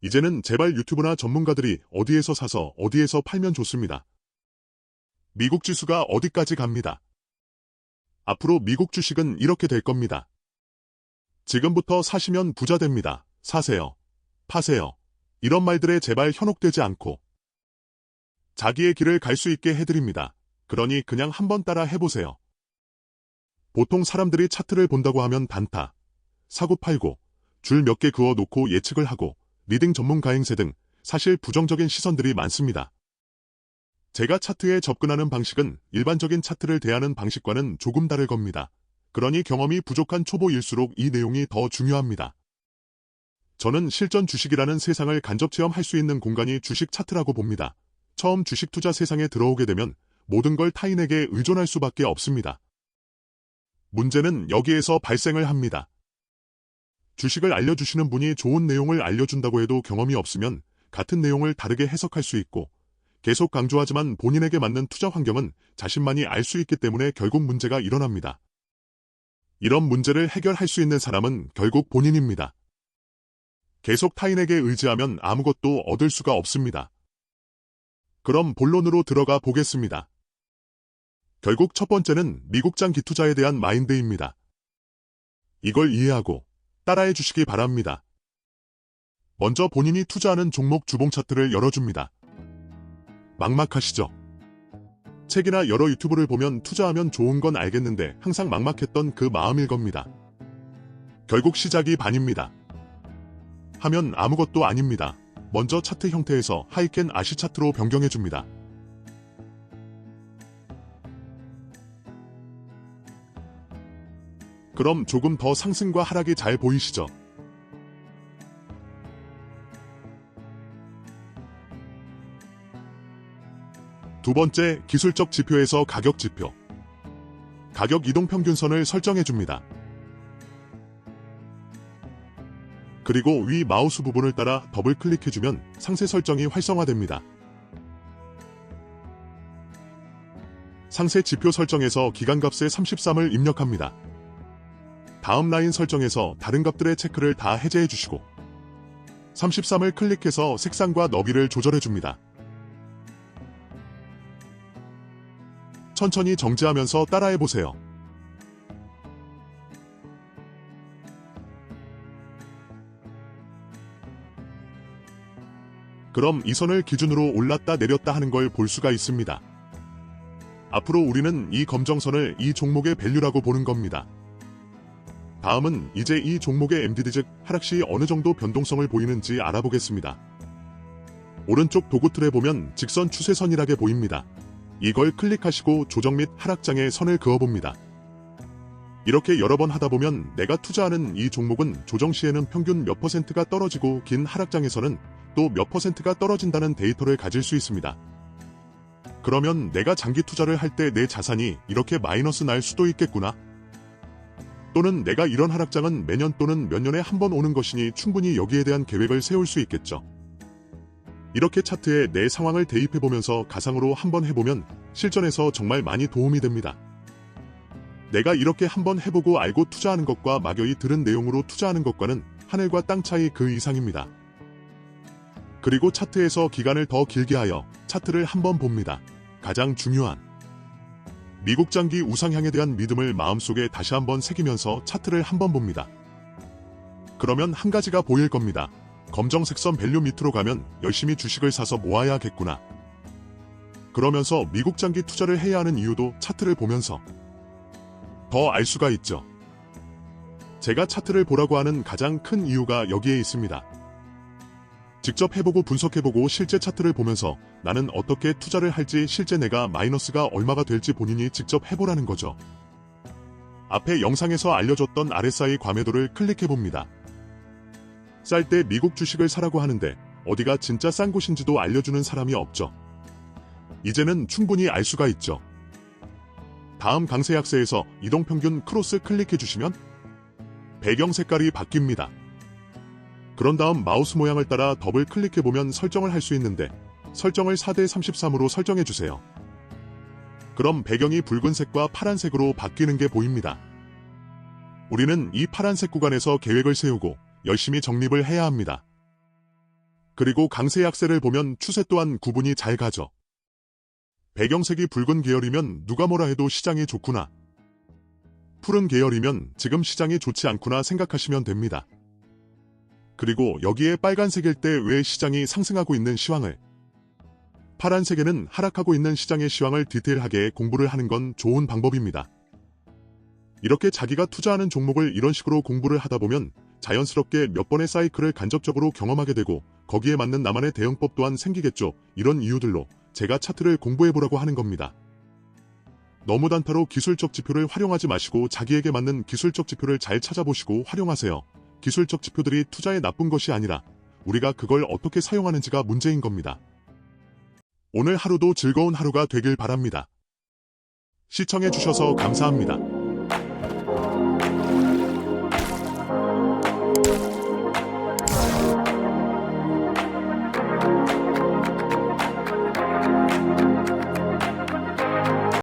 이제는 제발 유튜브나 전문가들이 어디에서 사서 어디에서 팔면 좋습니다. 미국 지수가 어디까지 갑니다. 앞으로 미국 주식은 이렇게 될 겁니다. 지금부터 사시면 부자 됩니다. 사세요. 파세요. 이런 말들에 제발 현혹되지 않고 자기의 길을 갈 수 있게 해드립니다. 그러니 그냥 한번 따라 해보세요. 보통 사람들이 차트를 본다고 하면 단타, 사고 팔고, 줄 몇 개 그어 놓고 예측을 하고, 리딩 전문가 행세 등 사실 부정적인 시선들이 많습니다. 제가 차트에 접근하는 방식은 일반적인 차트를 대하는 방식과는 조금 다를 겁니다. 그러니 경험이 부족한 초보일수록 이 내용이 더 중요합니다. 저는 실전 주식이라는 세상을 간접 체험할 수 있는 공간이 주식 차트라고 봅니다. 처음 주식 투자 세상에 들어오게 되면 모든 걸 타인에게 의존할 수밖에 없습니다. 문제는 여기에서 발생을 합니다. 주식을 알려주시는 분이 좋은 내용을 알려준다고 해도 경험이 없으면 같은 내용을 다르게 해석할 수 있고 계속 강조하지만 본인에게 맞는 투자 환경은 자신만이 알 수 있기 때문에 결국 문제가 일어납니다. 이런 문제를 해결할 수 있는 사람은 결국 본인입니다. 계속 타인에게 의지하면 아무것도 얻을 수가 없습니다. 그럼 본론으로 들어가 보겠습니다. 결국 첫 번째는 미국 장기 투자에 대한 마인드입니다. 이걸 이해하고 따라해 주시기 바랍니다. 먼저 본인이 투자하는 종목 주봉 차트를 열어줍니다. 막막하시죠? 책이나 여러 유튜브를 보면 투자하면 좋은 건 알겠는데 항상 막막했던 그 마음일 겁니다. 결국 시작이 반입니다. 하면 아무것도 아닙니다. 먼저 차트 형태에서 하이켄 아시 차트로 변경해줍니다. 그럼 조금 더 상승과 하락이 잘 보이시죠? 두 번째, 기술적 지표에서 가격 지표. 가격 이동 평균선을 설정해줍니다. 그리고 위 마우스 부분을 따라 더블 클릭해주면 상세 설정이 활성화됩니다. 상세 지표 설정에서 기간값의 33을 입력합니다. 다음 라인 설정에서 다른 값들의 체크를 다 해제해주시고 33을 클릭해서 색상과 너비를 조절해줍니다. 천천히 정지하면서 따라해보세요. 그럼 이 선을 기준으로 올랐다 내렸다 하는 걸 볼 수가 있습니다. 앞으로 우리는 이 검정선을 이 종목의 밸류라고 보는 겁니다. 다음은 이제 이 종목의 MDD 즉 하락시 어느 정도 변동성을 보이는지 알아보겠습니다. 오른쪽 도구틀에 보면 직선 추세선이라게 보입니다. 이걸 클릭하시고 조정 및 하락장에 선을 그어봅니다. 이렇게 여러 번 하다 보면 내가 투자하는 이 종목은 조정 시에는 평균 몇 %가 떨어지고 긴 하락장에서는 또 몇 %가 떨어진다는 데이터를 가질 수 있습니다. 그러면 내가 장기 투자를 할 때 내 자산이 이렇게 마이너스 날 수도 있겠구나. 또는 내가 이런 하락장은 매년 또는 몇 년에 한 번 오는 것이니 충분히 여기에 대한 계획을 세울 수 있겠죠. 이렇게 차트에 내 상황을 대입해보면서 가상으로 한번 해보면 실전에서 정말 많이 도움이 됩니다. 내가 이렇게 한번 해보고 알고 투자하는 것과 막연히 들은 내용으로 투자하는 것과는 하늘과 땅 차이 그 이상입니다. 그리고 차트에서 기간을 더 길게 하여 차트를 한번 봅니다. 가장 중요한 미국 장기 우상향에 대한 믿음을 마음속에 다시 한번 새기면서 차트를 한번 봅니다. 그러면 한 가지가 보일 겁니다. 검정색 선 밸류 밑으로 가면 열심히 주식을 사서 모아야겠구나. 그러면서 미국 장기 투자를 해야 하는 이유도 차트를 보면서 더 알 수가 있죠. 제가 차트를 보라고 하는 가장 큰 이유가 여기에 있습니다. 직접 해보고 분석해보고 실제 차트를 보면서 나는 어떻게 투자를 할지 실제 내가 마이너스가 얼마가 될지 본인이 직접 해보라는 거죠. 앞에 영상에서 알려줬던 RSI 과매도를 클릭해봅니다. 쌀 때 미국 주식을 사라고 하는데 어디가 진짜 싼 곳인지도 알려주는 사람이 없죠. 이제는 충분히 알 수가 있죠. 다음 강세약세에서 이동평균 크로스 클릭해주시면 배경 색깔이 바뀝니다. 그런 다음 마우스 모양을 따라 더블 클릭해보면 설정을 할 수 있는데 설정을 4:33으로 설정해주세요. 그럼 배경이 붉은색과 파란색으로 바뀌는 게 보입니다. 우리는 이 파란색 구간에서 계획을 세우고 열심히 적립을 해야 합니다. 그리고 강세 약세를 보면 추세 또한 구분이 잘 가죠. 배경색이 붉은 계열이면 누가 뭐라 해도 시장이 좋구나. 푸른 계열이면 지금 시장이 좋지 않구나 생각하시면 됩니다. 그리고 여기에 빨간색일 때 왜 시장이 상승하고 있는 시황을, 파란색에는 하락하고 있는 시장의 시황을 디테일하게 공부를 하는 건 좋은 방법입니다. 이렇게 자기가 투자하는 종목을 이런 식으로 공부를 하다 보면 자연스럽게 몇 번의 사이클을 간접적으로 경험하게 되고 거기에 맞는 나만의 대응법 또한 생기겠죠. 이런 이유들로 제가 차트를 공부해보라고 하는 겁니다. 너무 단타로 기술적 지표를 활용하지 마시고 자기에게 맞는 기술적 지표를 잘 찾아보시고 활용하세요. 기술적 지표들이 투자에 나쁜 것이 아니라 우리가 그걸 어떻게 사용하는지가 문제인 겁니다. 오늘 하루도 즐거운 하루가 되길 바랍니다. 시청해주셔서 감사합니다.